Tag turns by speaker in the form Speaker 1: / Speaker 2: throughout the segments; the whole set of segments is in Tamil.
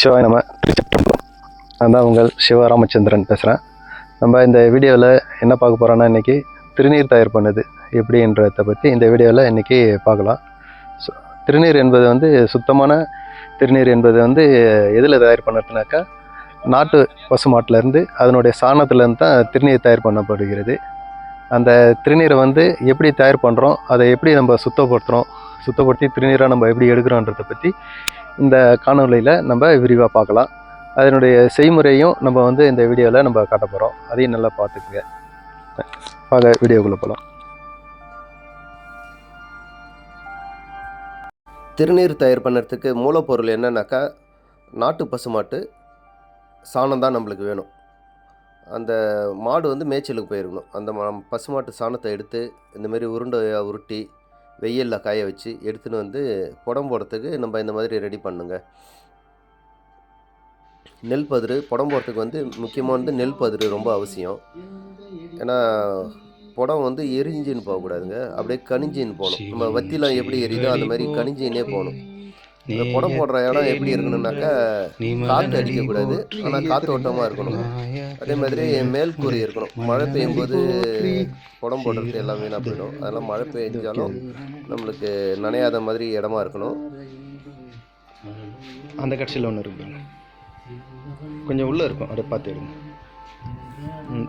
Speaker 1: சிவாய் நம்ம திருச்சிற்றம்பலம். நான் தான் உங்கள் சிவராமச்சந்திரன் பேசுகிறேன். நம்ம இந்த வீடியோவில் என்ன பார்க்க போகிறோன்னா, இன்றைக்கி திருநீர் தயார் பண்ணுது எப்படின்றத பற்றி இந்த வீடியோவில் இன்றைக்கி பார்க்கலாம். திருநீர் என்பது வந்து சுத்தமான திருநீர் என்பது வந்து எதில் தயார் பண்ணுறதுனாக்கா, நாட்டு பசுமாட்டிலேருந்து அதனுடைய சாணத்துலேருந்து தான் திருநீர் தயார் பண்ணப்படுகிறது. அந்த திருநீரை வந்து எப்படி தயார் பண்ணுறோம், அதை எப்படி நம்ம சுத்தப்படுத்தி திருநீராக நம்ம எப்படி எடுக்கிறோன்றதை பற்றி இந்த காணொலியில் நம்ம விரிவாக பார்க்கலாம். அதனுடைய செய்முறையும் நம்ம வந்து இந்த வீடியோவில் நம்ம காட்ட போகிறோம். அதையும் நல்லா பார்த்துக்குங்க. வீடியோக்குள்ளே போகலாம்.
Speaker 2: திருநீர் தயார் பண்ணுறதுக்கு மூலப்பொருள் என்னன்னாக்கா, நாட்டு பசுமாட்டு சாணம் தான் நம்மளுக்கு வேணும். அந்த மாடு வந்து மேய்ச்சலுக்கு போயிருக்கணும். அந்த பசுமாட்டு சாணத்தை எடுத்து இந்தமாரி உருண்டையாக உருட்டி வெயிலில் காய வச்சு எடுத்துன்னு வந்து புடம் போடுறதுக்கு நம்ம இந்த மாதிரி ரெடி பண்ணுங்க. நெல் பதிரு புடம் போடுறதுக்கு வந்து முக்கியமாக வந்து நெல் பதிரு ரொம்ப அவசியம். ஏன்னா புடம் வந்து எரிஞ்சின்னு போகக்கூடாதுங்க, அப்படியே கனிஞ்சின்னு போகணும். நம்ம வத்திலாம் எப்படி எரியுதோ அந்த மாதிரி கனிஞ்சின்னே போகணும். இந்த புடம் போடுற இடம் எப்படி இருக்கணும்னாக்கா, காற்று அடிக்கக்கூடாது, ஆனால் காற்றோட்டமாக இருக்கணும். அதே மாதிரி மேல் கூரை இருக்கணும். மழை பெய்யும் போது புடம் போடுறது எல்லாம் வீணாக போயிடும். அதெல்லாம் மழை பெய்ஞ்சாலும் நம்மளுக்கு நனையாத மாதிரி இடமா இருக்கணும்.
Speaker 1: அந்த கட்சியில் ஒன்று இருக்கு, கொஞ்சம் உள்ளே இருக்கும், அதை பார்த்து எடுங்க.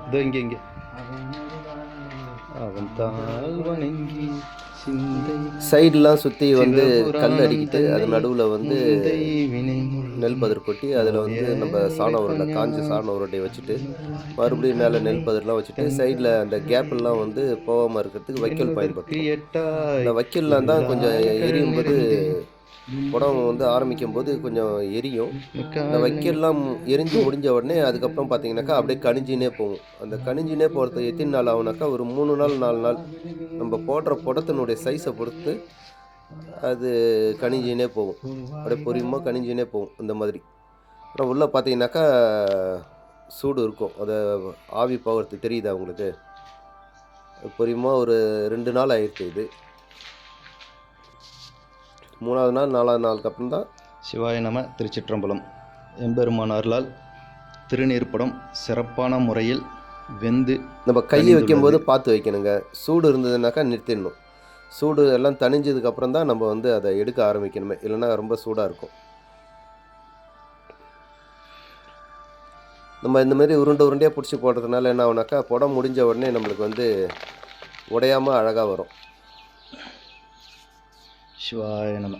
Speaker 1: இதோ இங்கே
Speaker 2: சைடெலாம் சுற்றி வந்து கல் அடிக்கிட்டு அது நடுவில் வந்து நெல் பதிர் கொட்டி அதில் வந்து நம்ம சாண உருண்டை காஞ்ச சாண உருண்டையை வச்சுட்டு மறுபடியும் மேலே நெல் பதிரெலாம் வச்சுட்டு சைடில் அந்த கேப்பெல்லாம் வந்து போகாமல் இருக்கிறதுக்கு வைக்கோல் பயன்படுத்தும். இந்த வைக்கோல்லாம் தான் கொஞ்சம் எரியும் போது புடம் வந்து ஆரம்பிக்கும் போது கொஞ்சம் எரியும். இந்த வைக்கெல்லாம் எரிஞ்சு முடிஞ்ச உடனே அதுக்கப்புறம் பார்த்தீங்கன்னாக்கா அப்படியே கனிஞ்சினே போகும். அந்த கனிஞ்சினே போகிறது எத்தனை நாள் ஆகுனாக்கா, ஒரு 3 நாள் 4 நாள் நம்ம போடுற புடத்தினுடைய சைஸை பொறுத்து அது கனிஞ்சினே போகும். அப்படியே பொறியுமாக கனிஞ்சினே போகும் இந்த மாதிரி. அப்புறம் உள்ளே பார்த்தீங்கன்னாக்கா சூடு இருக்கும், அதை ஆவி போகிறது தெரியுதா உங்களுக்கு? பொறியுமாக ஒரு 2 நாள் ஆயிடுச்சு. இது 3ஆவது நாள் 4ஆவது நாளுக்கு அப்புறம் தான்
Speaker 1: சிவாய நம திருச்சிற்றம்பலம். எம்பெருமானார்களால் திருநீர் படம் சிறப்பான முறையில் வெந்து
Speaker 2: நம்ம கையை வைக்கும்போது பார்த்து வைக்கணுங்க. சூடு இருந்ததுனாக்கா நிறுத்திடணும். சூடு எல்லாம் தணிஞ்சதுக்கப்புறம் தான் நம்ம வந்து அதை எடுக்க ஆரம்பிக்கணுமே, இல்லைன்னா ரொம்ப சூடாக இருக்கும். நம்ம இந்தமாரி உருண்டையாக பிடிச்சி போடுறதுனால என்ன ஆகுனாக்கா, புடம் முடிஞ்ச உடனே நம்மளுக்கு வந்து உடையாமல் அழகாக வரும்.
Speaker 1: சிவாய நம.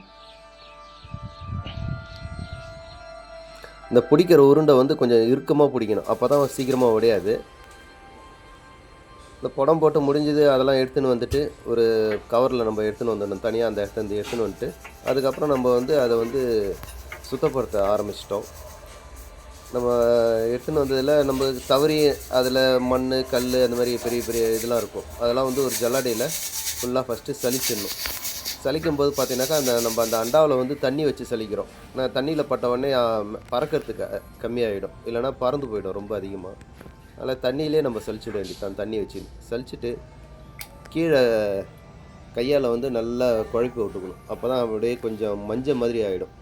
Speaker 2: இந்த பிடிக்கிற உருண்டை வந்து கொஞ்சம் இறுக்கமாக பிடிக்கணும், அப்போ தான் சீக்கிரமாக உடையாது. இந்த புடம் போட்டு முடிஞ்சது அதெல்லாம் எடுத்துன்னு வந்துட்டு ஒரு கவரில் நம்ம எடுத்துன்னு வந்துடணும். தனியாக அந்த இடத்துல எடுத்துன்னு வந்துட்டு அதுக்கப்புறம் நம்ம வந்து அதை வந்து சுத்தப்படுத்த ஆரம்பிச்சிட்டோம். நம்ம எடுத்துன்னு வந்ததில் நம்ம தவறி அதில் மண் கல் அந்த மாதிரி பெரிய பெரிய இதெல்லாம் இருக்கும். அதெல்லாம் வந்து ஒரு ஜல்லடையில் ஃபுல்லாக ஃபஸ்ட்டு சலிச்சிடணும். சலிக்கும் போது பார்த்தீங்கன்னாக்கா நம்ம அந்த அண்டாவில் வந்து தண்ணி வச்சு சலிக்கிறோம். நான் தண்ணியில் பட்ட உடனே பறக்கிறதுக்கு கம்மியாகிடும், இல்லைனா பறந்து போயிடும் ரொம்ப அதிகமாக. அதனால் தண்ணியிலே நம்ம சலிச்சிட வேண்டியது. தண்ணி வச்சு சலிச்சுட்டு கீழே கையால் வந்து நல்லா குழப்பி விட்டுக்கணும். அப்போ தான் அப்படியே கொஞ்சம் மஞ்சள் மாதிரி ஆகிடும்.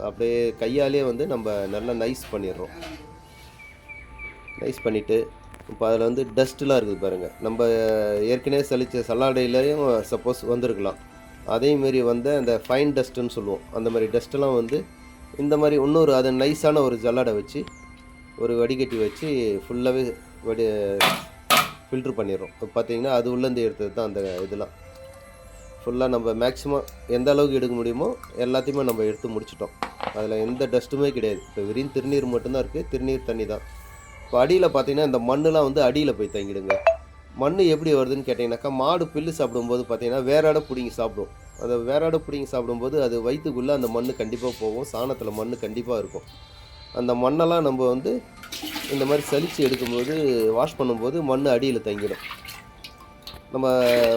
Speaker 2: அப்படியே கையாலே வந்து நம்ம நல்லா நைஸ் பண்ணிடுறோம். நைஸ் பண்ணிவிட்டு இப்போ அதில் வந்து டஸ்ட்டுலாம் இருக்குது பாருங்கள். நம்ம ஏற்கனவே சலித்த சல்லாடையிலையும் சப்போஸ் வந்திருக்கலாம். அதேமாரி வந்து அந்த ஃபைன் டஸ்ட்டுன்னு சொல்லுவோம். அந்த மாதிரி டஸ்ட்டெல்லாம் வந்து இந்த மாதிரி இன்னொரு அது நைஸான ஒரு ஜல்லடை வச்சு ஒரு வடிகட்டி வச்சு ஃபுல்லாகவே ஃபில்ட்ரு பண்ணிடுறோம். இப்போ பார்த்தீங்கன்னா அது உள்ளேருந்து எடுத்தது தான் அந்த இதெல்லாம் ஃபுல்லாக நம்ம மேக்ஸிமம் எந்த அளவுக்கு எடுக்க முடியுமோ எல்லாத்தையுமே நம்ம எடுத்து முடிச்சிட்டோம். அதில் எந்த டஸ்ட்டுமே கிடையாது. இப்போ வெறும் திருநீர் மட்டும்தான் இருக்குது, திருநீர் தண்ணி தான். இப்போ அடியில் பார்த்தீங்கன்னா இந்த மண்ணெலாம் வந்து அடியில் போய் தங்கிடுங்க. மண் எப்படி வருதுன்னு கேட்டிங்கனாக்கா, மாடு புல்லு சாப்பிடும்போது பார்த்தீங்கன்னா வேறாட பிடிங்கி சாப்பிடும். அதை வேறாட பிடிங்கி சாப்பிடும்போது அது வயிற்றுக்குள்ளே அந்த மண் கண்டிப்பாக போகும். சாணத்தில் மண் கண்டிப்பாக இருக்கும். அந்த மண்ணெல்லாம் நம்ம வந்து இந்த மாதிரி சலித்து எடுக்கும்போது வாஷ் பண்ணும்போது மண் அடியில் தங்கிடும். நம்ம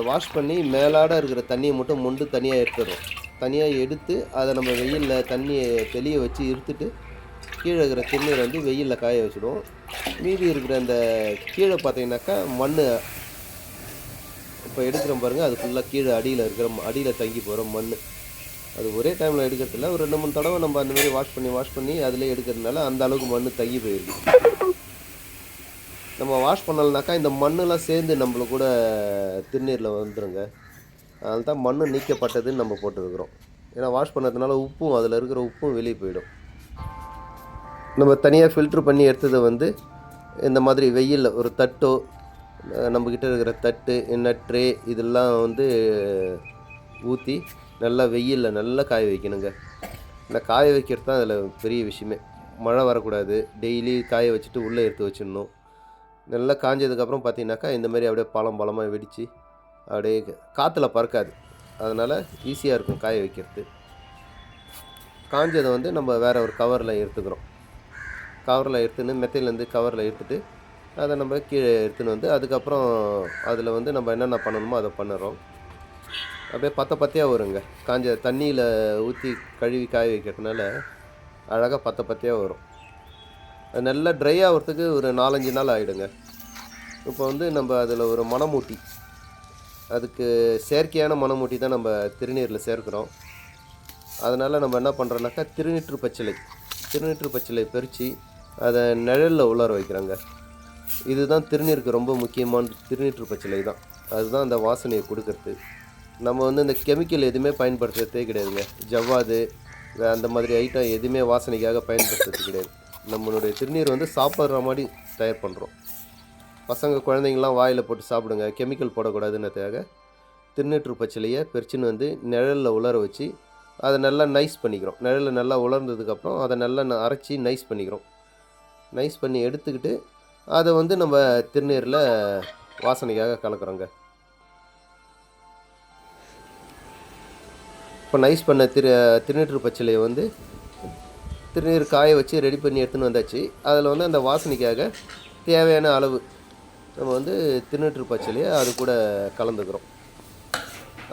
Speaker 2: வாஷ் பண்ணி மேலாட இருக்கிற தண்ணியை மட்டும் மொண்டு தனியாக எடுத்துடுறோம். தனியாக எடுத்து அதை நம்ம வெயிலில் தண்ணியை தெளிய வச்சு இருத்துட்டு கீழே இருக்கிற திருநீரை வந்து வெயிலில் காய வச்சுடுவோம். மீதி இருக்கிற அந்த கீழே பார்த்தீங்கன்னாக்கா மண் இப்போ எடுக்கிறோம் பாருங்கள், அது ஃபுல்லாக கீழே அடியில் தங்கி போகிற மண். அது ஒரே டைமில் எடுக்கிறதில்ல, ஒரு 2-3 தடவை நம்ம அந்த மாதிரி வாஷ் பண்ணி அதிலே எடுக்கிறதுனால அந்த அளவுக்கு மண் தங்கி போயிருக்கு. நம்ம வாஷ் பண்ணலைனாக்கா இந்த மண்ணெல்லாம் சேர்ந்து நம்மளுக்கு கூட திருநீரில் வந்துருங்க. அதனால தான் மண் நீக்கப்பட்டதுன்னு நம்ம போட்டுருக்குறோம். ஏன்னா வாஷ் பண்ணதுனால உப்பும் அதில் இருக்கிற உப்பும் வெளியே போயிடும். நம்ம தனியாக ஃபில்ட்ரு பண்ணி எடுத்ததை வந்து இந்த மாதிரி வெயிலில் ஒரு தட்டோ, நம்மக்கிட்ட இருக்கிற தட்டு, என்ன ட்ரே இதெல்லாம் வந்து ஊற்றி நல்லா வெயிலில் நல்லா காய வைக்கணுங்க. இந்த காய வைக்கிறது தான் அதில் பெரிய விஷயமே. மழை வரக்கூடாது, டெய்லி காய வச்சுட்டு உள்ளே எடுத்து வச்சிடணும். நல்லா காஞ்சதுக்கப்புறம் பார்த்தீங்கன்னாக்கா இந்த மாதிரி அப்படியே பாலமாக வெடித்து அப்படியே காற்றுல பறக்காது. அதனால் ஈஸியாக இருக்கும் காய வைக்கிறது. காஞ்சதை வந்து நம்ம வேறு ஒரு கவரில் எடுத்துக்கிறோம். கவரில் எடுத்துன்னு மெத்தையிலேருந்து கவரில் எடுத்துகிட்டு அதை நம்ம கீழே எடுத்துன்னு வந்து அதுக்கப்புறம் அதில் வந்து நம்ம என்னென்ன பண்ணணுமோ அதை பண்ணுறோம். அப்படியே பத்தையாக வருங்க. காஞ்ச தண்ணியில் ஊற்றி கழுவி காய வைக்கிறதுனால அழகாக பத்தையாக வரும். அது நல்லா ட்ரை ஆகிறதுக்கு ஒரு 4-5 நாள் ஆகிடுங்க. இப்போ வந்து நம்ம அதில் ஒரு மணமூட்டி, அதுக்கு செயற்கையான மணமூட்டி தான் நம்ம திருநீரில் சேர்க்குறோம். அதனால் நம்ம என்ன பண்ணுறோன்னாக்கா திருநீற்று பச்சிலை பறித்து அதை நிழலில் உலர வைக்கிறோங்க. இதுதான் திருநீருக்கு ரொம்ப முக்கியமான திருநீற்று பச்சிலை தான். அதுதான் அந்த வாசனையை கொடுக்கறது. நம்ம வந்து இந்த கெமிக்கல் எதுவுமே பயன்படுத்துகிறதே கிடையாதுங்க. ஜவ்வாது அந்த மாதிரி ஐட்டம் எதுவுமே வாசனைக்காக பயன்படுத்துறது கிடையாது. நம்மளுடைய திருநீர் வந்து சாப்பிட்ற மாதிரி தயார் பண்ணுறோம். குழந்தைங்களாம் வாயில் போட்டு சாப்பிடுங்க, கெமிக்கல் போடக்கூடாதுன்றதுக்காக திருநீற்று பச்சிலையை பறிச்சுன்னு வந்து நிழலில் உலர வச்சு அதை நல்லா நைஸ் பண்ணிக்கிறோம். நிழலில் நல்லா உலர்ந்ததுக்கப்புறம் அதை நல்லா அரைச்சி நைஸ் பண்ணிக்கிறோம். நைஸ் பண்ணி எடுத்துக்கிட்டு அதை வந்து நம்ம திருநீரில் வாசனைக்காக கலக்கிறோங்க. இப்போ நைஸ் பண்ண திருநீற்று பச்சிலையை வந்து திருநீர் காய வச்சு ரெடி பண்ணி எடுத்துன்னு வந்தாச்சு. அதில் வந்து அந்த வாசனைக்காக தேவையான அளவு நம்ம வந்து திருநீற்று பச்சிலையை அது கூட கலந்துக்கிறோம்.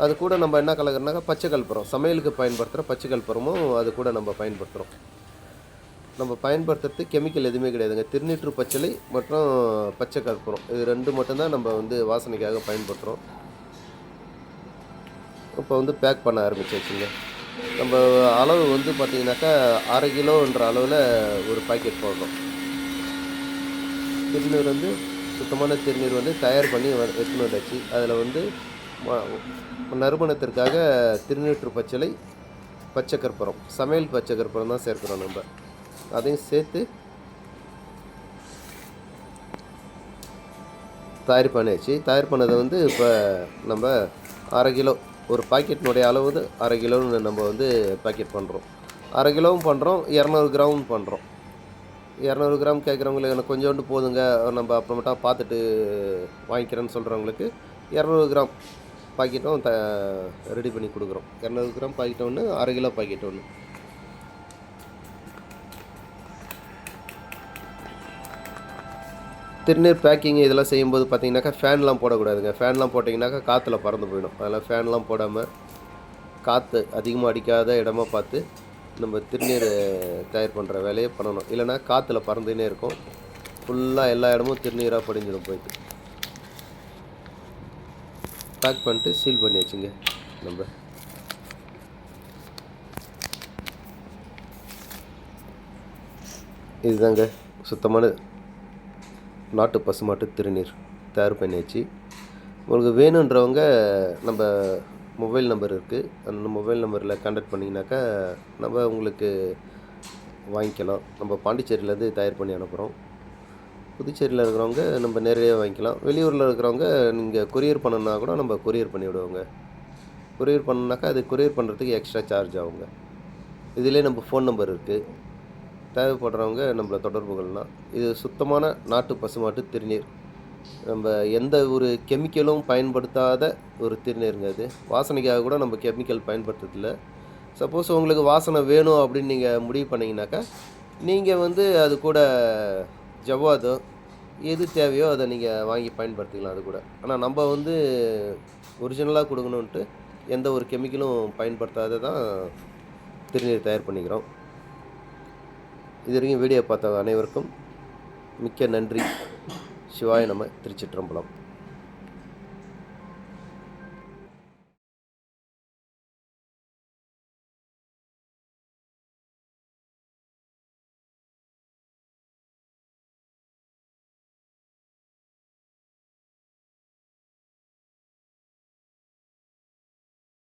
Speaker 2: அது கூட நம்ம என்ன கலக்கிறோம்னாக்கா பச்சை கற்பூரம், சமையலுக்கு பயன்படுத்துகிற பச்சை கற்பூரமும் அது கூட நம்ம பயன்படுத்துகிறோம். நம்ம பயன்படுத்துறது கெமிக்கல் எதுவுமே கிடையாதுங்க. திருநீற்று பச்சிலை மற்றும் பச்சை கற்பூரம் இது 2 மட்டும்தான் நம்ம வந்து வாசனைக்காக பயன்படுத்துகிறோம். இப்போ வந்து பேக் பண்ண ஆரம்பிச்சாச்சுங்க. நம்ம அளவு வந்து பார்த்திங்கனாக்கா 1/2 கிலோன்ற அளவில் ஒரு பாக்கெட் போடுறோம். திருநீர் வந்து சுத்தமான திருநீர் வந்து தயார் பண்ணி எடுத்துன்னு வந்தாச்சு. அதில் வந்து நறுமணத்திற்காக திருநீற்று பச்சிலை, பச்சை கற்பூரம், சமையல் பச்சை கற்பூரம் தான் சேர்க்குறோம். நம்ம அதையும் சேர்த்து தயார் பண்ணியாச்சு. தயார் பண்ணதை வந்து இப்போ நம்ம 1/2 கிலோ ஒரு பாக்கெட்டினுடைய அளவு வந்து 1/2 கிலோன்னு நம்ம வந்து பாக்கெட் பண்ணுறோம். 1/2 கிலோவும் பண்ணுறோம், 200 கிராமும் பண்ணுறோம். 200 கிராம் கேட்குறவங்களுக்கு எனக்கு கொஞ்சோண்டு போதுங்க, நம்ம அப்புறமேட்டா பார்த்துட்டு வாங்கிக்கிறேன்னு சொல்கிறவங்களுக்கு 200 கிராம் பாக்கெட்டும் ரெடி பண்ணி கொடுக்குறோம். 200 கிராம் பாக்கெட் ஒன்று, 1/2 கிலோ பாக்கெட் ஒன்று. திருநீர் பேக்கிங் இதெல்லாம் செய்யும்போது பார்த்தீங்கன்னாக்கா ஃபேன்லாம் போடக்கூடாதுங்க. ஃபேன்லாம் போட்டிங்கனாக்கா காற்றுல பறந்து போயிடும். அதெல்லாம் ஃபேன்லாம் போடாமல் காற்று அதிகமாக அடிக்காத இடமா பார்த்து நம்ம திருநீர் தயார் பண்ணுற வேலையை பண்ணணும். இல்லைனா காற்றுல பறந்துன்னே இருக்கும், ஃபுல்லாக எல்லா இடமும் திருநீராக படிஞ்சிடும். போயிட்டு பேக் பண்ணிட்டு சீல் பண்ணி வச்சுங்க. நம்ம இதுதாங்க சுத்தமான நாட்டு பசுமாட்டு திருநீர் தயார் பண்ணியாச்சு. உங்களுக்கு வேணுன்றவங்க நம்ம மொபைல் நம்பர் இருக்குது, அந்த மொபைல் நம்பரில் கான்டாக்ட் பண்ணிங்கனாக்கா நம்ம உங்களுக்கு வாங்கிக்கலாம். நம்ம பாண்டிச்சேரியிலேருந்து தயார் பண்ணி அனுப்புகிறோம். புதுச்சேரியில் இருக்கிறவங்க நம்ம நேரடியாக வாங்கிக்கலாம். வெளியூரில் இருக்கிறவங்க நீங்கள் கொரியர் பண்ணணுன்னா கூட நம்ம கொரியர் பண்ணி விடுவோங்க. கொரியர் பண்ணணுனாக்கா அது கொரியர் பண்ணுறதுக்கு எக்ஸ்ட்ரா சார்ஜ் ஆகுங்க. இதிலே நம்ம ஃபோன் நம்பர் இருக்குது, தேவைப்படுறவங்க நம்மளை தொடர்பு கொள்ளலாம். இது சுத்தமான நாட்டு பசுமாட்டு திருநீர். நம்ம எந்த ஒரு கெமிக்கலும் பயன்படுத்தாத ஒரு திருநீருங்க. அது வாசனைக்காக கூட நம்ம கெமிக்கல் பயன்படுத்துறதில்ல. சப்போஸ் உங்களுக்கு வாசனை வேணும் அப்படின்னு நீங்கள் முடிவு பண்ணிங்கனாக்கா நீங்கள் வந்து அது கூட ஜவ்வாதோ எது தேவையோ அதை நீங்கள் வாங்கி பயன்படுத்திக்கலாம் அது கூட. ஆனால் நம்ம வந்து ஒரிஜினலாக கொடுக்கணுன்ட்டு எந்த ஒரு கெமிக்கலும் பயன்படுத்தாத தான் திருநீர் தயார் பண்ணிக்கிறோம். இது வரைக்கும் வீடியோ பார்த்த அனைவருக்கும் மிக்க நன்றி. சிவாய நம. திருச்சிற்றம்பலம்.